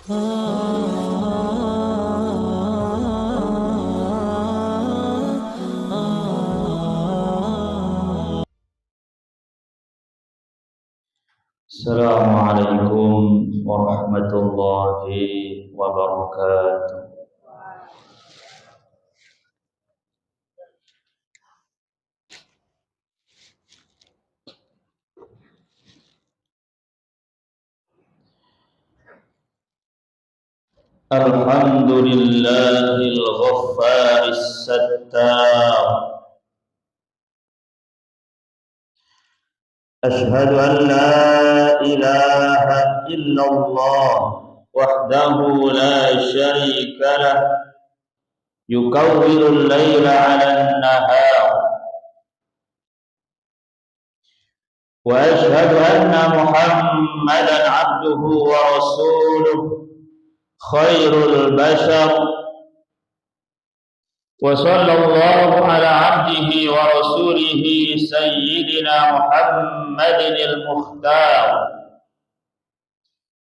Assalamualaikum warahmatullahi wabarakatuh. Alhamdulillahil ghaffaris sattar. Ashhadu an la ilaha illallah wahdahu la syarika lah yukawwirul layla 'alan nahar wa ashhadu anna Muhammadan 'abduhu wa rasuluh khairul bashar wa sallallahu ala 'abdihi wa rasulihi sayyidina Muhammadinil mukhtar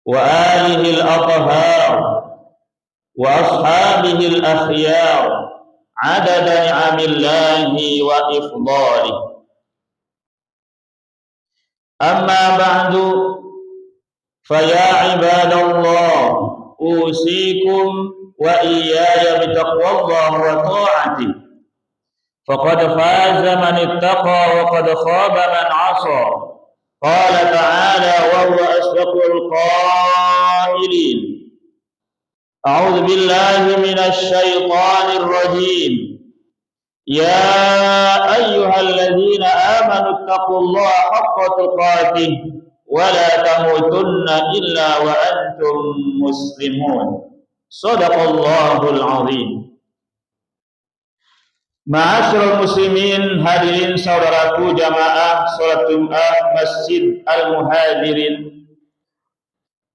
wa alihi al-athhar wa ashabihi al-akhyar 'adada ni'amillahi wa ifdalihi. Amma ba'du, fa ya ibadallah, usikum wa iyaya bitaqwallahi wa ta'atihi. Faqad faza man ittaqa wa qad khaba man 'asa. Qala ta'ala wa huwa asdaqul qailin. A'udzu billahi minasy syaithanir rajim. Ya ayyuhalladzina amanu taqullaha haqqa tuqatih wa la tamutunna illa wa antum muslimun. Shadaqallahul azim. Ma'asyiral muslimin, hadirin saudaraku jamaah salat Jumat Masjid Al-Muhajirin.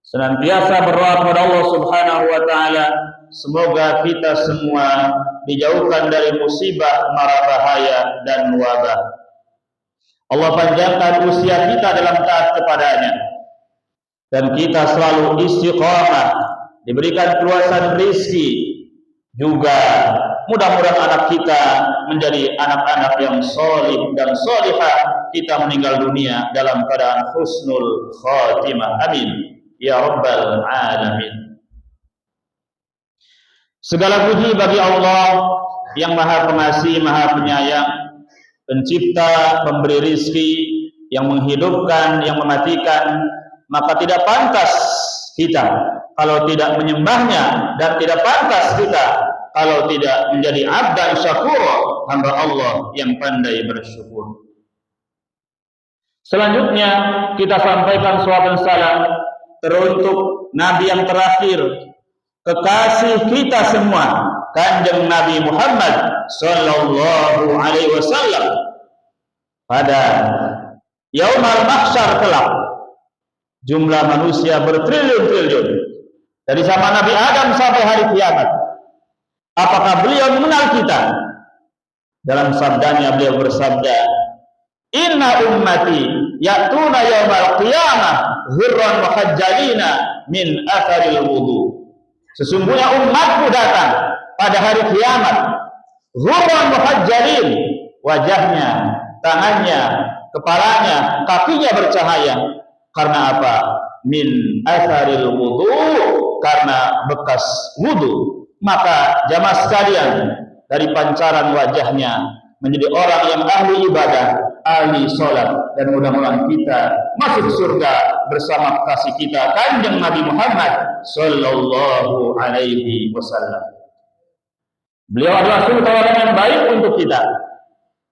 Senantiasa berdoa kepada Allah Subhanahu wa taala, semoga kita semua dijauhkan dari musibah, mara bahaya dan wabah. Allah panjangkan usia kita dalam taat kepadanya, dan kita selalu istiqamah, diberikan keluasan rezeki, juga mudah-mudahan anak kita menjadi anak-anak yang solih dan solihah, kita meninggal dunia dalam keadaan husnul khatimah. Amin ya rabbal alamin. Segala puji bagi Allah yang Maha Pengasih, Maha Penyayang, Pencipta, Pemberi rizki, yang menghidupkan, yang mematikan. Maka tidak pantas kita kalau tidak menyembahnya, dan tidak pantas kita kalau tidak menjadi abdan syakur, hamba Allah yang pandai bersyukur. Selanjutnya kita sampaikan salawat dan salam teruntuk Nabi yang terakhir, kekasih kita semua, Kanjeng Nabi Muhammad sallallahu alaihi wasallam. Pada Yaumul Mahsyar kelak, jumlah manusia bertriliun-triliun, dari zaman Nabi Adam sampai hari kiamat. Apakah beliau mengenal kita? Dalam sabdanya beliau bersabda, "Inna ummati ya'tuna yaumal qiyamah ghurran muhajjalina min atharil wudu." Sesungguhnya umatku datang pada hari kiamat ghurran muhajjalin, wajahnya, tangannya, kepalanya, kakinya bercahaya. Karena apa? Min atharil wudu, karena bekas wudu. Maka jamaah sekalian, dari pancaran wajahnya menjadi orang yang ahli ibadah, ahli sholat, dan mudah-mudahan kita masuk surga bersama kasih kita Kanjeng Nabi Muhammad sallallahu alaihi wasallam. Beliau adalah suri tauladan yang baik untuk kita,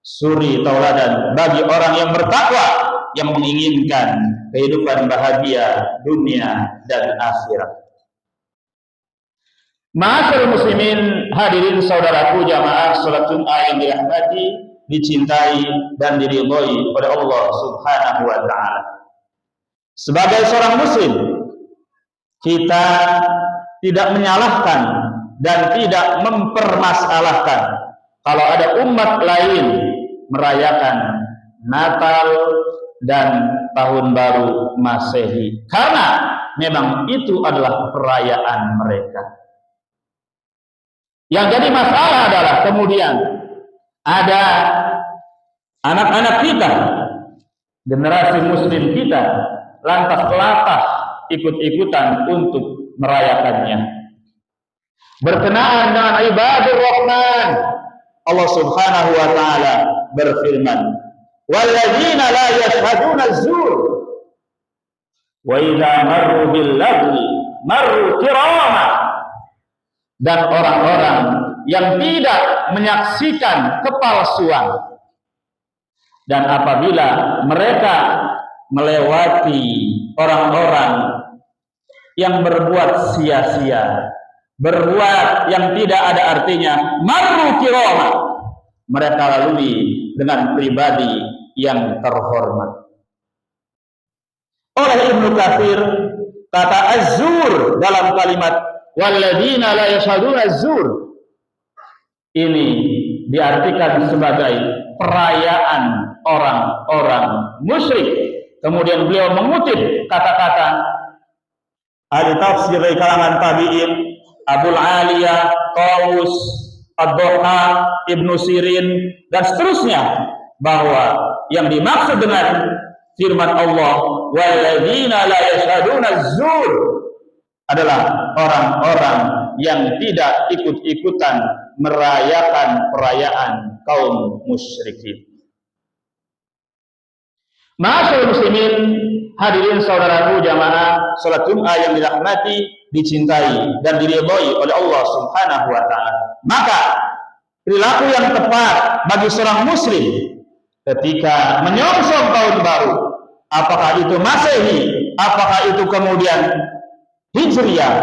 suri tauladan bagi orang yang bertakwa, yang menginginkan kehidupan bahagia dunia dan akhirat. Ma'asyiral muslimin, hadirin saudaraku jamaah salat Jumat yang dirahmati, dicintai dan diridhoi oleh Allah Subhanahu wa taala. Sebagai seorang muslim, kita tidak menyalahkan dan tidak mempermasalahkan kalau ada umat lain merayakan Natal dan tahun baru Masehi, karena memang itu adalah perayaan mereka. Yang jadi masalah adalah kemudian ada anak-anak kita, generasi muslim kita, lantas latah ikut-ikutan untuk merayakannya. Berkenaan dengan ibadur Rahman, Allah Subhanahu wa taala berfirman, "Walladzina la yashhaduna az-zur wa idza marru bil lagwi marru kirama." Dan orang-orang yang tidak menyaksikan kepalsuan, dan apabila mereka melewati orang-orang yang berbuat sia-sia, berbuat yang tidak ada artinya, marru kirama, mereka lalui dengan pribadi yang terhormat. Oleh Ibnu Katsir, kata az-zur dalam kalimat walladzina la yashhaduna az-zur ini diartikan sebagai perayaan orang-orang musyrik. Kemudian beliau mengutip kata-kata ahli tafsir dari kalangan tabi'in, Abul Aliyah, Tawus, Ad-Duha, Ibnu Sirin, dan seterusnya, bahwa yang dimaksud dengan firman Allah walladzina la yashhaduna az-zur adalah orang-orang yang tidak ikut-ikutan merayakan perayaan kaum musyrikin. Ma'asyiral muslimin, hadirin saudaraku jamaah salat Jumat yang dirahmati, dicintai dan diridhai oleh Allah Subhanahu wa taala. Maka perilaku yang tepat bagi seorang muslim ketika menyongsong tahun baru, apakah itu Masehi, apakah itu kemudian Hijriyah,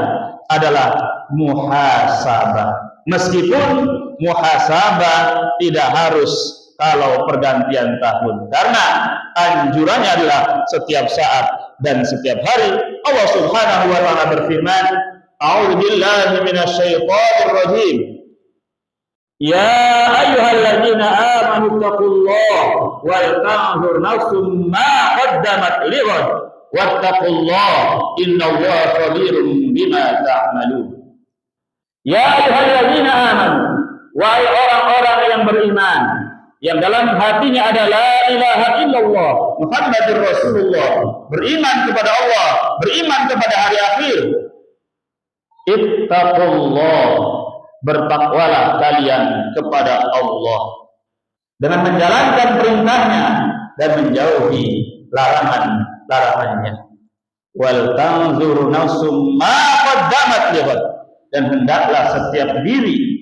adalah muhasabah. Meskipun muhasabah tidak harus kalau pergantian tahun, karena anjurannya adalah setiap saat dan setiap hari. Allah Subhanahu wa taala berfirman, "A'udzu billahi minasyaitonir rajim. Ya ayyuhalladzina amanu taqullaha wal tanzur nafsum ma qaddamat lighad wattaqullaha innallaha khabirum bima ta'malun." Ya ayyuhalladzina amanu, wahai orang-orang yang beriman, yang dalam hatinya ada la ilaha illallah Muhammadur Rasulullah, beriman kepada Allah, beriman kepada hari akhir. Ittaqullah, bertakwalah kalian kepada Allah dengan menjalankan perintahnya dan menjauhi larangannya. Wal tanzur nafsum ma qaddamat lighad, dan hendaklah setiap diri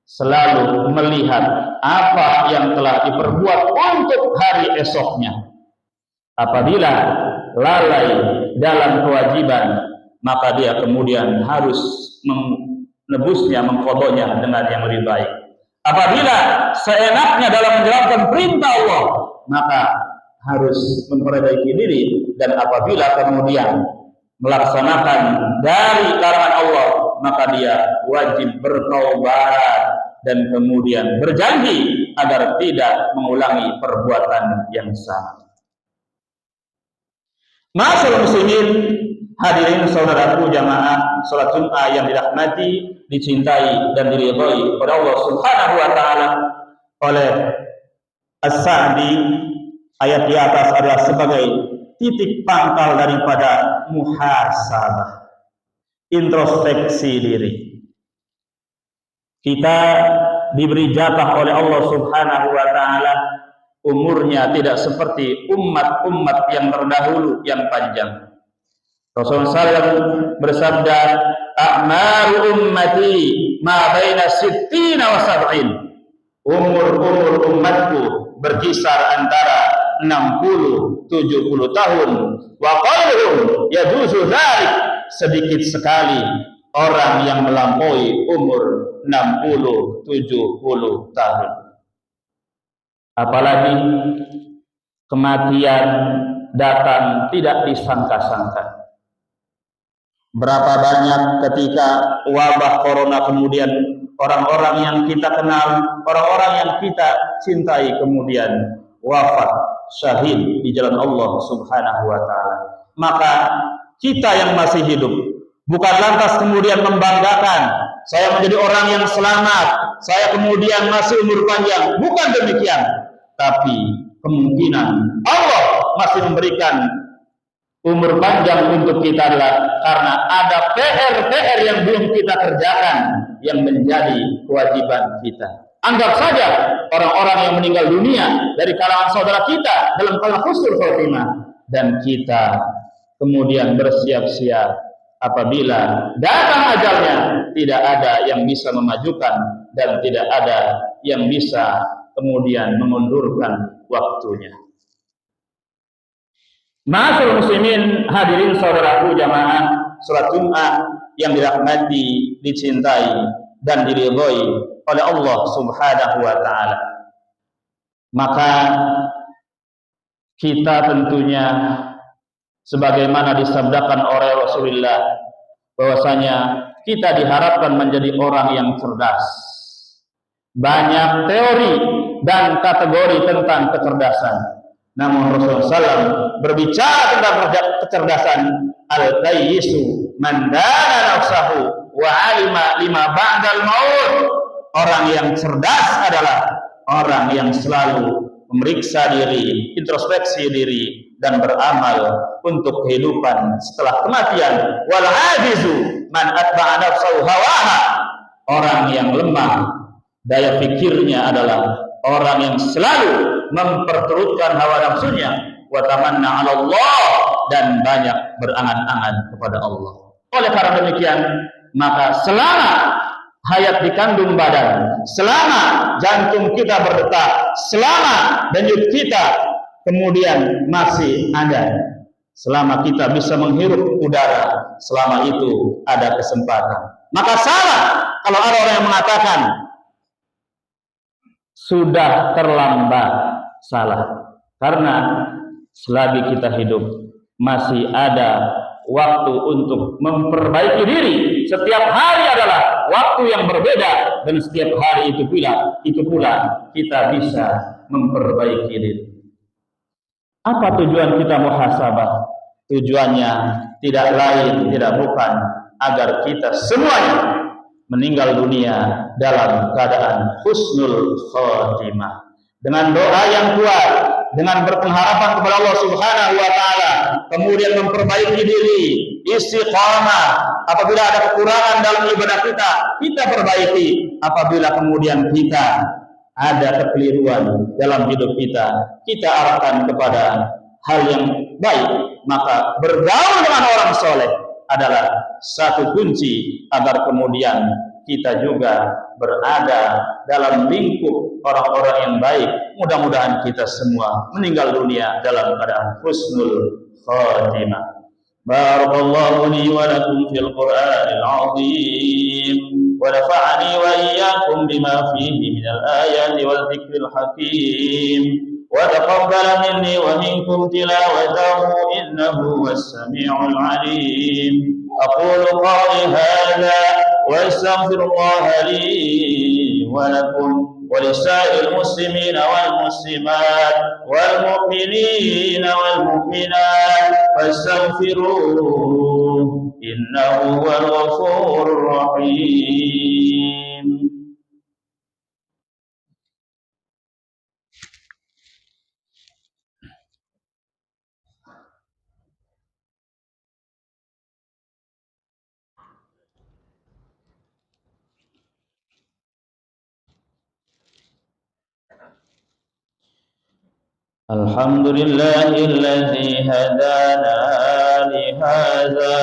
selalu melihat apa yang telah diperbuat untuk hari esoknya. Apabila lalai dalam kewajiban, maka dia kemudian harus menebusnya, mengqadanya dengan yang lebih baik. Apabila seenaknya dalam menjalankan perintah Allah, maka harus memperbaiki diri. Dan apabila kemudian melaksanakan dari larangan Allah, maka dia wajib bertaubat dan kemudian berjanji agar tidak mengulangi perbuatan yang sama. Ma'asyiral muslimin, hadirin saudaraku jamaah salat Jumat yang dirahmati, dicintai dan diridhai oleh Allah Subhanahu wa taala. Oleh As-Sa'di, ayat di atas adalah sebagai titik pangkal daripada muhasabah, introspeksi diri. Kita diberi jatah oleh Allah Subhanahu wa taala, umurnya tidak seperti umat-umat yang terdahulu yang panjang. Rasulullah SAW bersabda, "A'maru ummati ma baina sittina wa sab'in." Umur umatku berkisar antara 60-70 tahun. Wa qalluhum yajuzu dzalik, sedikit sekali orang yang melampaui umur 60-70 tahun. Apalagi kematian datang tidak disangka-sangka. Berapa banyak ketika wabah corona kemudian orang-orang yang kita kenal, orang-orang yang kita cintai kemudian wafat syahid di jalan Allah Subhanahu wa taala. Maka kita yang masih hidup bukan lantas kemudian membanggakan saya menjadi orang yang selamat, saya kemudian masih umur panjang. Bukan demikian. Tapi kemungkinan Allah masih memberikan umur panjang untuk kita adalah karena ada PR yang belum kita kerjakan yang menjadi kewajiban kita. Anggap saja orang-orang yang meninggal dunia dari kalangan saudara kita dalam keadaan husnul khotimah, dan kita kemudian bersiap-siap apabila datang ajalnya, tidak ada yang bisa memajukan dan tidak ada yang bisa kemudian memundurkan waktunya. Ma'asyiral muslimin, hadirin saudaraku jamaah salat Jumat yang dirahmati, dicintai dan diridhoi oleh Allah Subhanahu wa taala. Maka kita tentunya sebagaimana disabdakan oleh Rasulullah bahwasanya kita diharapkan menjadi orang yang cerdas. Banyak teori dan kategori tentang kecerdasan. Namun Rasulullah SAW berbicara tentang kecerdasan, al-qayyisu man dana nafsahu wa alima lima ba'dal maut. Orang yang cerdas adalah orang yang selalu memeriksa diri, introspeksi diri, dan beramal untuk kehidupan setelah kematian. Wal ajizu man atba'a nafsahu hawaha. Orang yang lemah daya pikirnya adalah orang yang selalu memperturutkan hawa nafsunya, wa tamanna 'ala Allah, dan banyak berangan-angan kepada Allah. Oleh karena demikian, maka selama hayat di kandung badan, selama jantung kita berdetak, selama denyut kita kemudian masih ada, selama kita bisa menghirup udara, selama itu ada kesempatan. Maka salah kalau ada orang yang mengatakan sudah terlambat. Salah, karena selagi kita hidup masih ada waktu untuk memperbaiki diri. Setiap hari adalah waktu yang berbeda, dan setiap hari itu pula kita bisa memperbaiki diri. Apa tujuan kita muhasabah? Tujuannya tidak lain, tidak bukan agar kita semuanya meninggal dunia dalam keadaan husnul khotimah, dengan doa yang kuat, dengan berpengharapan kepada Allah Subhanahu wa taala, kemudian memperbaiki diri, istiqamah. Apabila ada kekurangan dalam ibadah kita perbaiki. Apabila kemudian kita ada kekeliruan dalam hidup kita arahkan kepada hal yang baik. Maka bergaul dengan orang soleh adalah satu kunci agar kemudian kita juga berada dalam lingkup orang-orang yang baik. Mudah-mudahan kita semua meninggal dunia dalam keadaan husnul khatimah. Barakallahu li wa lakum fil Qur'anil 'azim wa nafa'ani wa iyyakum bima fihi minal ayati wal dzikril hakim wa taqabbala minni wa minkum tilawatahu innahu was-sami'ul 'alim. Aqulu qawli hadza wa astaghfirullaha li wa lakum ولسائر المسلمين والمسلمات والمؤمنين والمؤمنات فاستغفروه إنه هو الغفور الرحيم. الحمد لله الذي هدانا لهذا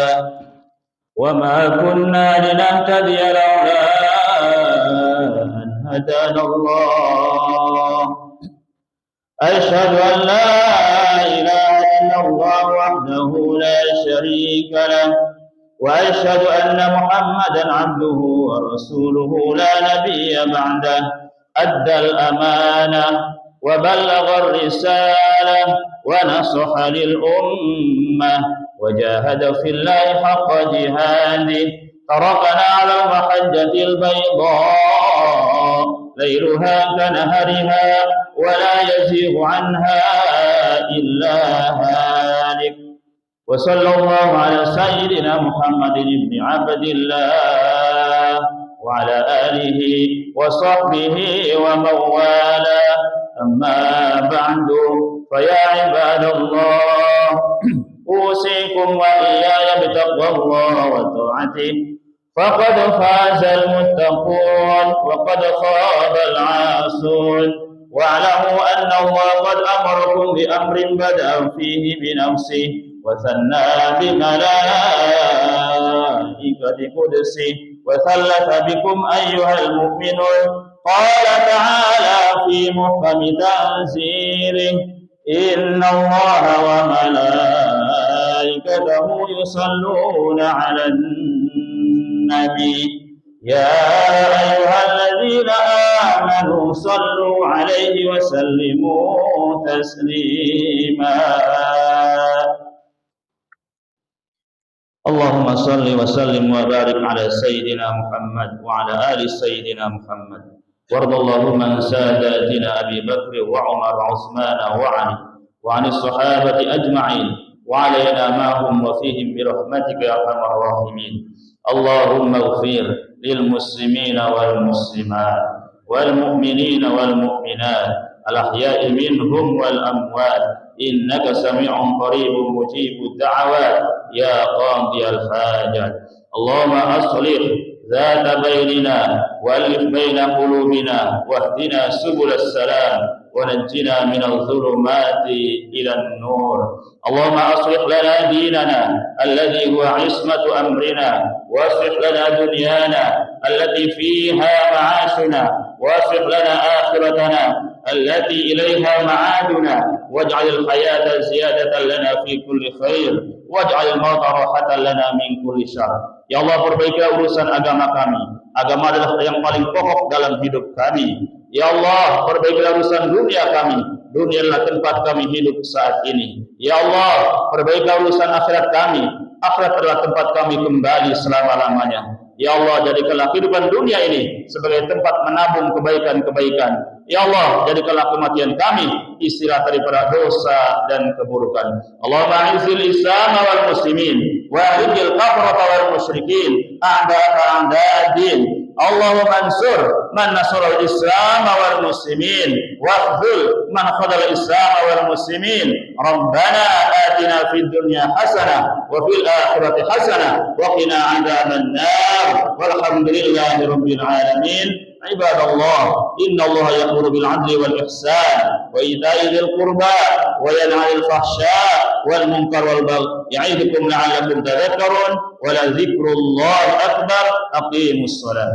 وما كنا لنهتدي لولا أن هدانا الله. أشهد أن لا إله إلا الله وحده لا شريك له وأشهد أن محمدا عبده ورسوله لا نبي بعده. أدى الأمانة وبلغ الرسالة ونصح للأمة وجاهد في الله حق جهاده. تركنا على المحجة البيضاء ليلها كنهرها ولا يزيغ عنها إلا هالك. وصلى الله على سيدنا محمد بن عبد الله وعلى آله وصحبه ومن والاه. أما بعد، فيا عباد الله، أوصيكم وإياي بتقوى الله وطاعته، فقد فاز المتقون وقد خاب العاصون. واعلموا أن الله قد أمركم بأمر بدأ فيه بنفسه وثنى بملائكة قدسه وثلث بكم أيها المؤمنون. قال تعالى في محكم تنزيله: إن الله وملائكته يصلون على النبي يا أيها الذين آمنوا صلوا عليه وسلموا تسليما. اللهم صل وسلم وبارك على سيدنا محمد وعلى آل سيدنا محمد، وارض اللهم عن ساداتنا أبي بكر وعمر وعثمان وعلي وعن الصحابة أجمعين وعلينا معهم وفيهم برحمتك يا أرحم الراحمين. اللهم اغفر للمسلمين والمسلمات والمؤمنين والمؤمنات الأحياء منهم والأموات، إنك سميع قريب مجيب الدعوات يا قاضي الحاجات. اللهم أصلح ذات بيننا وألف بين قلوبنا واهدنا سبل السلام ونجنا من الظلمات إلى النور. اللهم أصلح لنا ديننا الذي هو عصمة أمرنا، واصلح لنا دنيانا التي فيها معاشنا، واصلح لنا آخرتنا التي إليها معادنا، واجعل الحياة زيادة لنا في كل خير، واجعل الموت راحة لنا من كل شر. Ya Allah, perbaikilah urusan agama kami. Agama adalah yang paling pokok dalam hidup kami. Ya Allah, perbaikilah urusan dunia kami. Dunia adalah tempat kami hidup saat ini. Ya Allah, perbaikilah urusan akhirat kami. Akhirat adalah tempat kami kembali selama-lamanya. Ya Allah, jadikanlah kehidupan dunia ini sebagai tempat menabung kebaikan-kebaikan. Ya Allah, jadikanlah kematian kami istirahat daripada dosa dan keburukan. Allahumma a'izil Islam wal muslimin wa ahrijil kafarata wal musyrikin a'da'aka a'da'ad-din. Allahumma ansur man nasara al-Islam wal muslimin wakhzul man khadala al-Islam wal muslimin. Rabbana atina fid dunya hasanah wa fil akhirati hasanah wa qina 'adzaban nar. Walhamdulillahi rabbil alamin. Ibadallah, innallaha ya'muru bil 'adli wal ihsan wa ita'i dzil qurba wa yanha 'anil fahsya' wal munkar wal baghi ya'idukum la'allakum tadhakkarun wa la dzikrullahi akbar. Aqimus shalah.